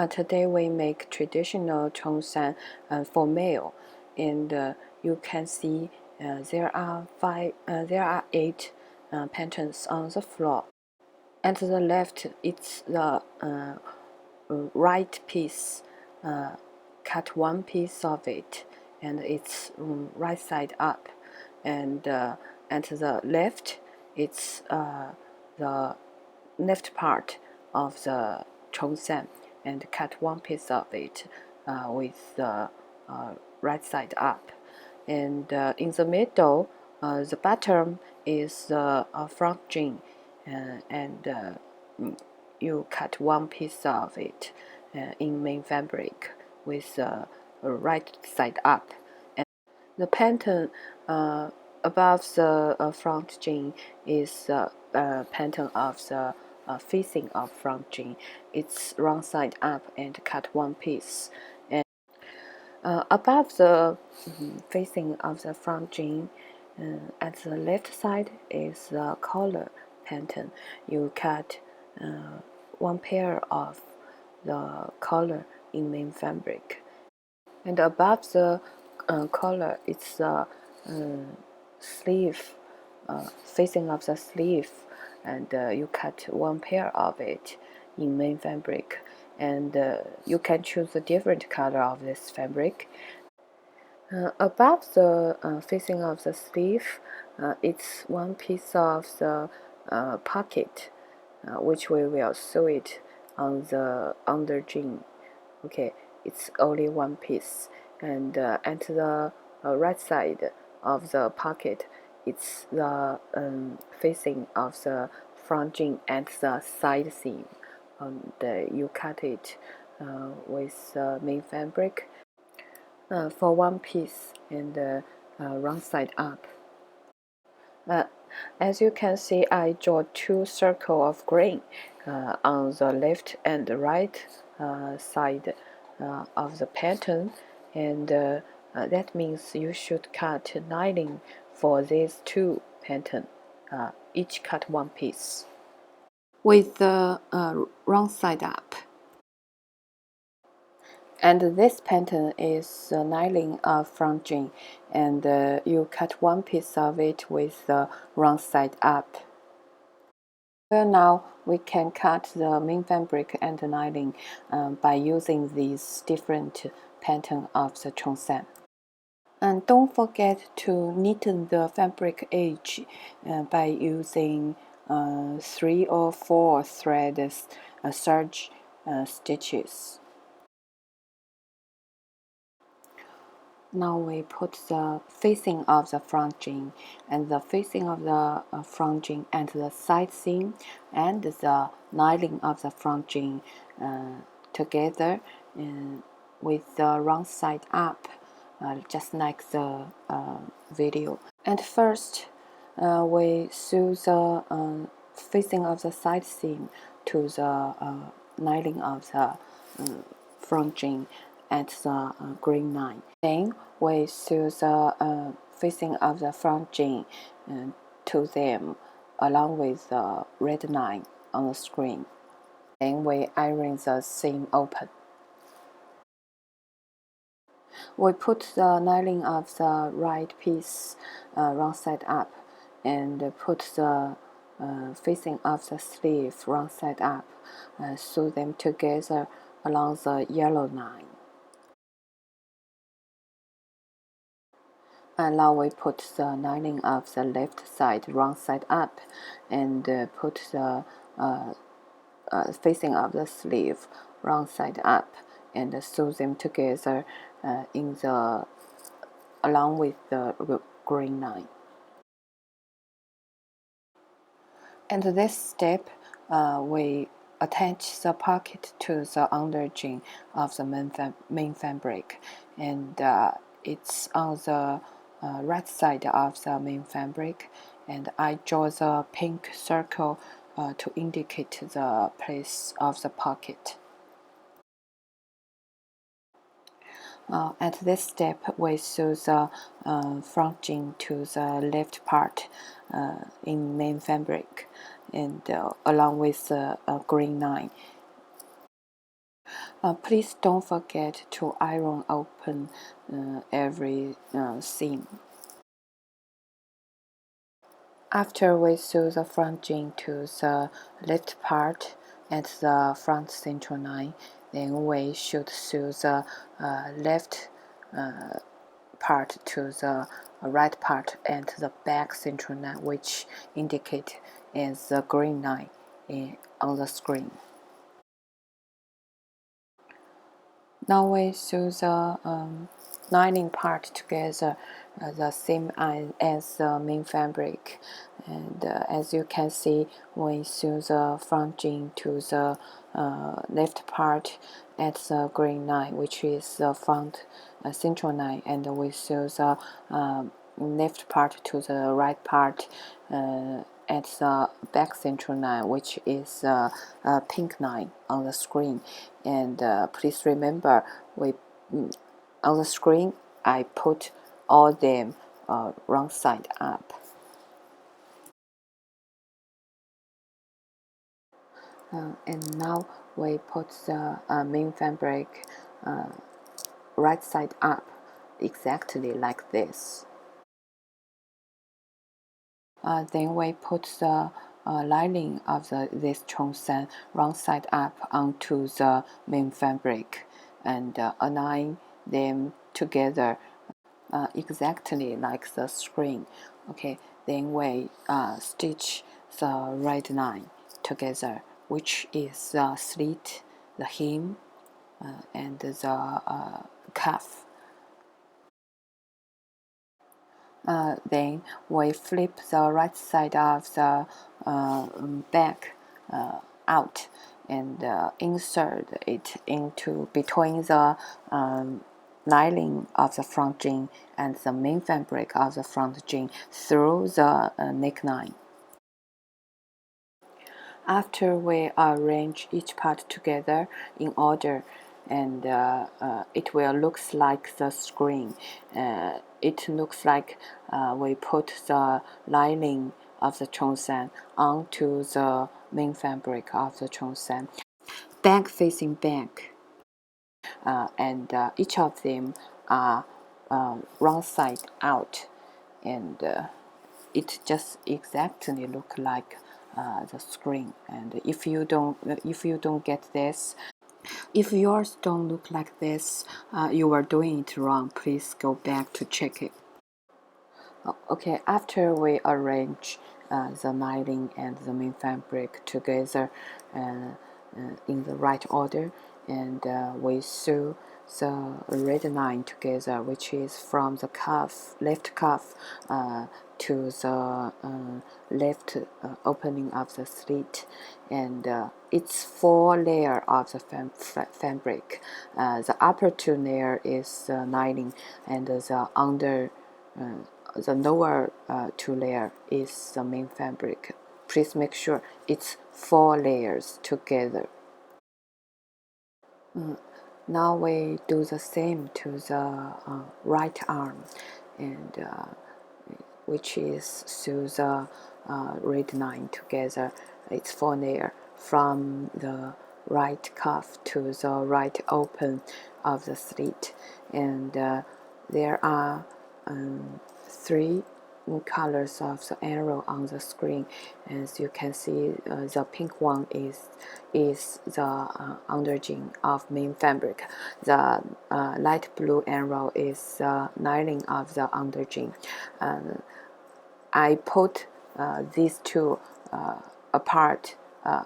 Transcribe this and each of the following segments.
Today we make traditional Cheongsam for male, and you can see there are 8 patterns on the floor. At the left, it's the right piece. Cut one piece of it, and it's right side up. And at the left, it's the left part of the Cheongsam, and cut one piece of it with the right side up. And in the middle, the bottom is the front jean, and you cut one piece of it in main fabric with the right side up. And the pattern above the front jean is the pattern of the facing of front jean. It's wrong side up and cut one piece. And above the facing of the front jean, at the left side is the collar pattern. You cut one pair of the collar in main fabric, and above the collar it's the sleeve, facing of the sleeve, and you cut one pair of it in main fabric, and you can choose a different color of this fabric. Above the facing of the sleeve, it's one piece of the pocket, which we will sew it on the under jean. Okay, it's only one piece, and at the right side of the pocket, it's the facing of the front jean at the side seam, and you cut it with main fabric for one piece, and wrong side up. As you can see, I draw 2 circles of green on the left and right side of the pattern, and that means you should cut lining for these 2 patterns. Each cut one piece with the wrong side up. And this pattern is the lining of front jean, and you cut one piece of it with the wrong side up. Well, now we can cut the main fabric and the lining by using these different patterns of the Cheongsam. And don't forget to neaten the fabric edge by using 3 or 4 thread serge stitches. Now we put the facing of the front jean and the facing of the front jean and the side seam and the lining of the front jean together with the wrong side up, just like the video. And first, we sew the facing of the side seam to the lining of the front jean at the green line. Then we sew the facing of the front jean to them along with the red line on the screen. Then we iron the seam open. We put the lining of the right piece wrong side up and put the facing of the sleeve wrong side up, sew them together along the yellow line. And now we put the lining of the left side wrong side up and put the facing of the sleeve wrong side up and sew them together along with the green line. And this step, we attach the pocket to the under jean of the main fabric, and it's on the right side of the main fabric, and I draw the pink circle to indicate the place of the pocket. At this step, we sew the front jean to the left part in main fabric, and along with the green line. Please don't forget to iron open every seam. After we sew the front jean to the left part at the front central line, then we should sew the left part to the right part at the back central line, which indicate as the green line on the screen. Now we sew the lining part together the same as the main fabric, and as you can see, we sew the front jean to the left part at the green line, which is the front central line, and we sew the left part to the right part at the back central line, which is a pink line on the screen. And please remember, on the screen I put all them wrong side up. And now we put the main fabric right side up, exactly like this. Then we put the lining of this cheongsam wrong side up onto the main fabric and align them together exactly like the screen. Okay, then we stitch the red line together, which is the slit, the hem, and the cuff. Then we flip the right side of the back out and insert it into between the lining of the front jean and the main fabric of the front jean through the neckline. After we arrange each part together in order, and it will look like the screen. It looks like we put the lining of the cheongsam onto the main fabric of the cheongsam, back facing back, and each of them are wrong side out, and it just exactly look like the screen. And if you don't get this, if yours don't look like this, you are doing it wrong. Please go back to check it. Okay, after we arrange the lining and the main fabric together in the right order, and we sew the red line together, which is from the cuff, left cuff to the left opening of the slit, and it's 4 layers of the fabric. The upper 2 layers is the lining, and the lower 2 layers is the main fabric. Please make sure it's 4 layers together. Now we do the same to the right arm, and which is sew the red line together. It's 4 layers from the right cuff to the right open of the slit, and there are 3 colors of the arrow on the screen. As you can see, the pink one is the underjean of main fabric. The light blue arrow is the lining of the underjean. I put these 2 apart,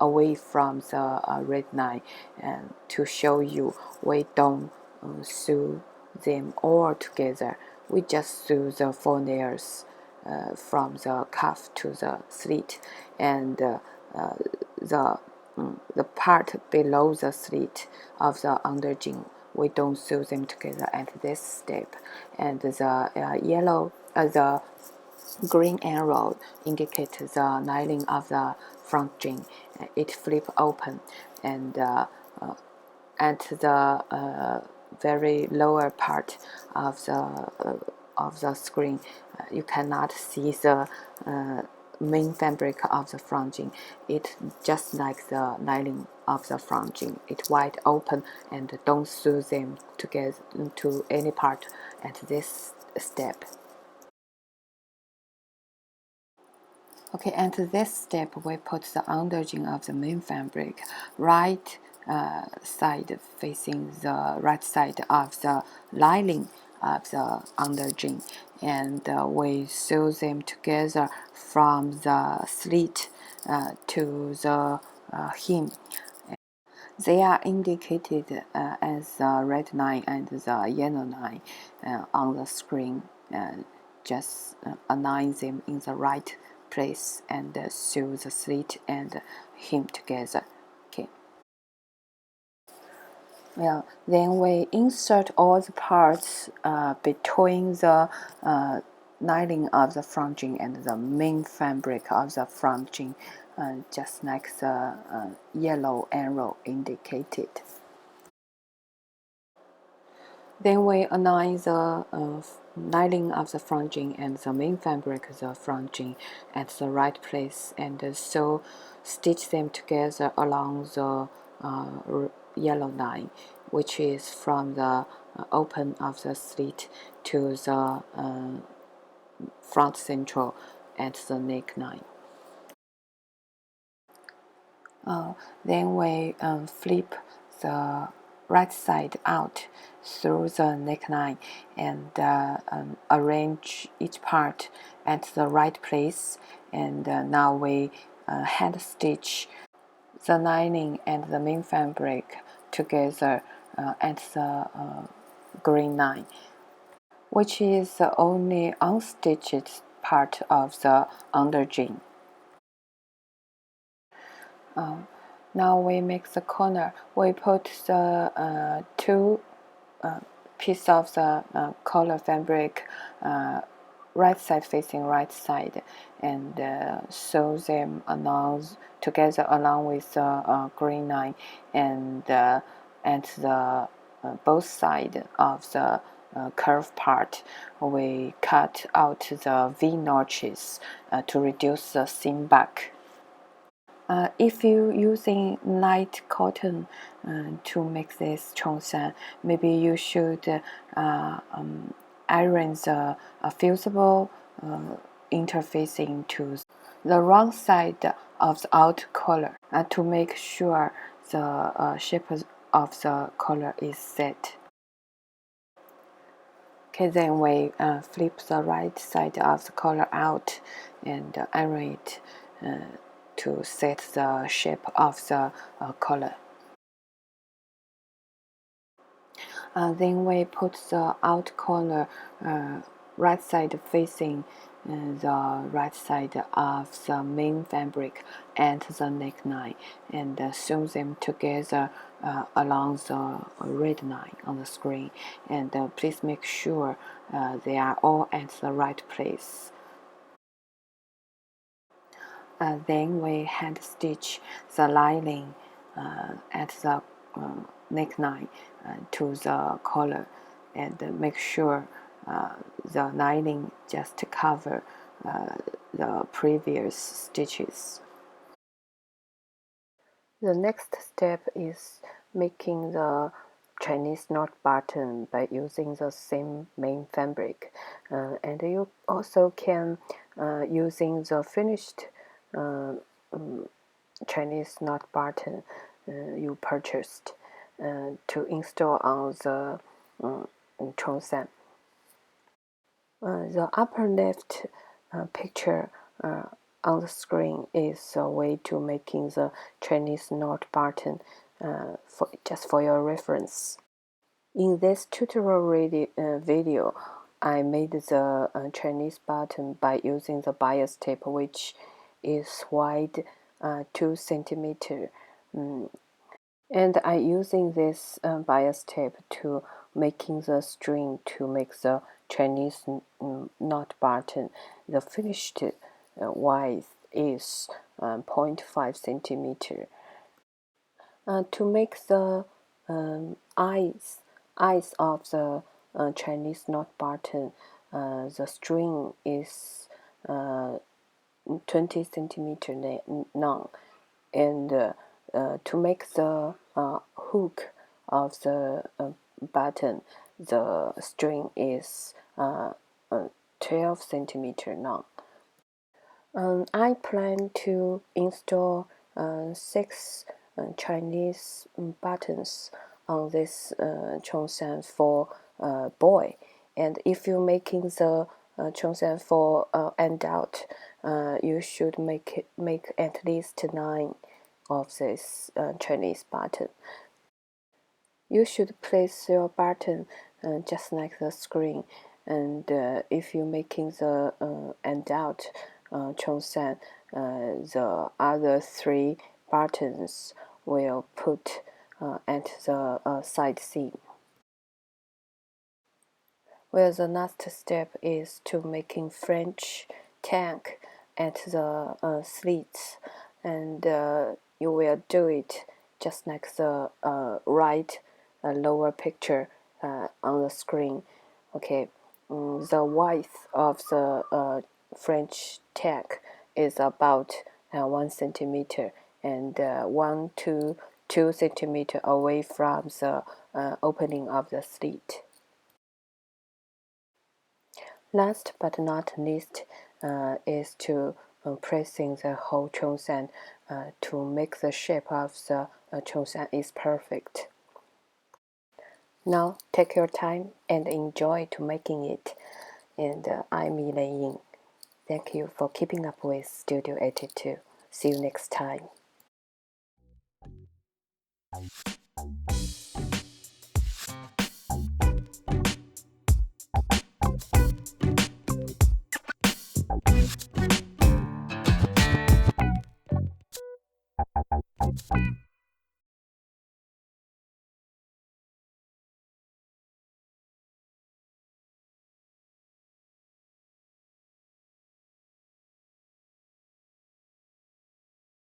away from the red line, and to show you we don't sew them all together. We just sew the 4 layers from the cuff to the slit, and the part below the slit of the underjean, we don't sew them together at this step. And the green arrow indicates the lining of the front jing. It flip open, and at the very lower part of the screen, you cannot see the main fabric of the fringing. It just like the lining of the fringing. It's wide open, and don't sew them together to any part at this step. Okay, at this step, we put the underjing of the main fabric right side facing the right side of the lining of the underjing, and we sew them together from the slit to the hem. They are indicated as the red line and the yellow line on the screen. Just align them in the right place and sew the slit and hem together. Okay. Well, then we insert all the parts between the lining of the fringing and the main fabric of the fringing, just like the yellow arrow indicated. Then we align the lining of the fringing and the main fabric of the fringing at the right place, and so stitch them together along the yellow line, which is from the open of the slit to the front central at the neckline. Then we flip the right side out through the neckline and arrange each part at the right place, and now we hand stitch the lining and the main fabric together at the green line, which is the only unstitched part of the underjing. Now we make the corner. We put the two pieces of the color fabric right side facing right side, and sew them together along with the green line, and at the both sides of the curved part, we cut out the V notches to reduce the seam back. If you're using light cotton to make this cheongsam, maybe you should iron the fusible interfacing to the wrong side of the outer collar to make sure the shape of the collar is set. Okay, then we flip the right side of the collar out and iron it to set the shape of the collar. Then we put the out collar right side facing the right side of the main fabric and the neckline, and sew them together along the red line on the screen, and please make sure they are all at the right place. Then we hand stitch the lining at the neckline to the collar, and make sure the lining just cover the previous stitches. The next step is making the Chinese knot button by using the same main fabric, and you also can using the finished Chinese knot button you purchased to install on the cheongsam. The upper left picture on the screen is a way to making the Chinese knot button just for your reference. In this tutorial video, I made the Chinese button by using the bias tape, which is wide 2 centimeter, and I using this bias tape to making the string to make the Chinese knot button. The finished width is 0.5 centimeter. To make the eyes of the Chinese knot button, the string is 20 centimeter long, and to make the hook of the button, the string is 12 centimeter long. I plan to install 6 Chinese buttons on this Cheongsam for boy, and if you're making the Cheongsam for adult, you should make at least 9 of this Chinese button. You should place your button just like the screen, and if you're making the adult Cheongsam, the other 3 buttons will put at the side seam. Well, the next step is to making French tank at the slits, and you will do it just like the right lower picture on the screen. Okay, the width of the French tank is about 1 centimeter, and 1 to 2 centimeter away from the opening of the slit. Last but not least is to pressing the whole Cheongsam to make the shape of the Cheongsam is perfect. Now take your time and enjoy to making it. And I'm Elaine. Thank you for keeping up with Studio 82. See you next time.